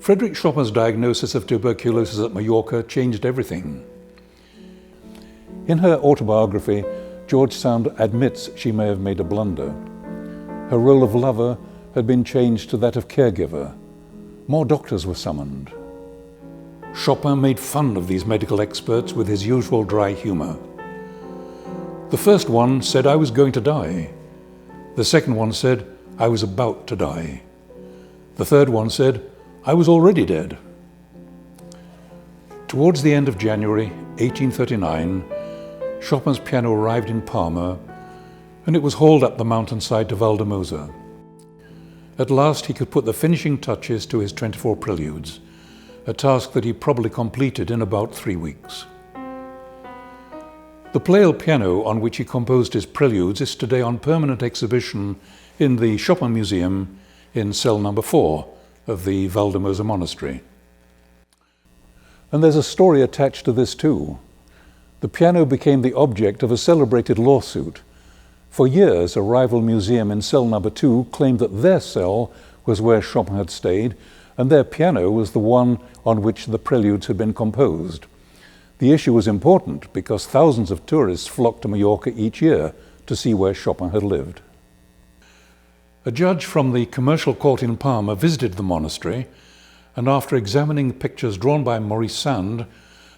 Fryderyk Chopin's diagnosis of tuberculosis at Majorca changed everything. In her autobiography, George Sand admits she may have made a blunder. Her role of lover had been changed to that of caregiver. More doctors were summoned. Chopin made fun of these medical experts with his usual dry humor. The first one said I was going to die. The second one said I was about to die. The third one said I was already dead. Towards the end of January 1839, Chopin's piano arrived in Parma, and it was hauled up the mountainside to Valdemosa. At last he could put the finishing touches to his 24 preludes, a task that he probably completed in about 3 weeks. The Pleyel piano on which he composed his preludes is today on permanent exhibition in the Chopin Museum in cell number 4 of the Valdemosa Monastery. And there's a story attached to this too. The piano became the object of a celebrated lawsuit. For years, a rival museum in cell number 2 claimed that their cell was where Chopin had stayed, and their piano was the one on which the preludes had been composed. The issue was important because thousands of tourists flocked to Majorca each year to see where Chopin had lived. A judge from the commercial court in Parma visited the monastery, and after examining pictures drawn by Maurice Sand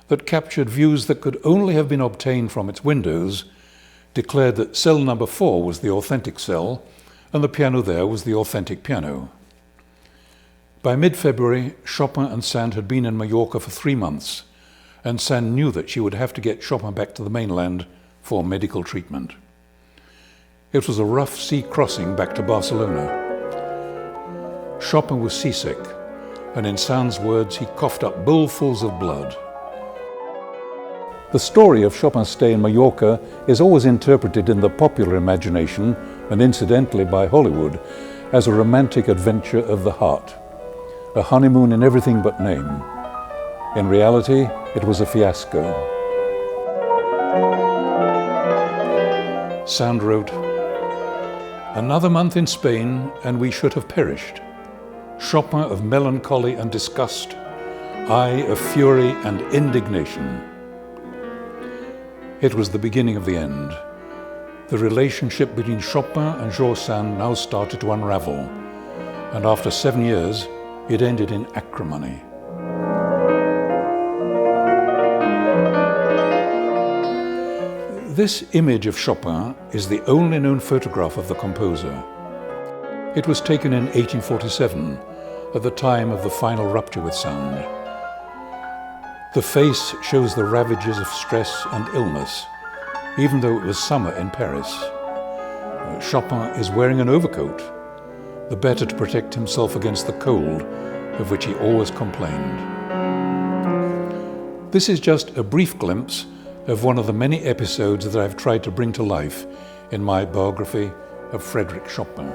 that captured views that could only have been obtained from its windows, declared that cell number 4 was the authentic cell, and the piano there was the authentic piano. By mid-February, Chopin and Sand had been in Majorca for 3 months, and Sand knew that she would have to get Chopin back to the mainland for medical treatment. It was a rough sea crossing back to Barcelona. Chopin was seasick, and in Sand's words, he coughed up bowlfuls of blood. The story of Chopin's stay in Majorca is always interpreted in the popular imagination, and incidentally by Hollywood, as a romantic adventure of the heart. A honeymoon in everything but name. In reality, it was a fiasco. Sand wrote, "Another month in Spain and we should have perished. Chopin of melancholy and disgust, I of fury and indignation." It was the beginning of the end. The relationship between Chopin and George Sand now started to unravel, and after 7 years, it ended in acrimony. This image of Chopin is the only known photograph of the composer. It was taken in 1847, at the time of the final rupture with Sand. The face shows the ravages of stress and illness, even though it was summer in Paris. Chopin is wearing an overcoat, the better to protect himself against the cold, of which he always complained. This is just a brief glimpse of one of the many episodes that I've tried to bring to life in my biography of Fryderyk Chopin.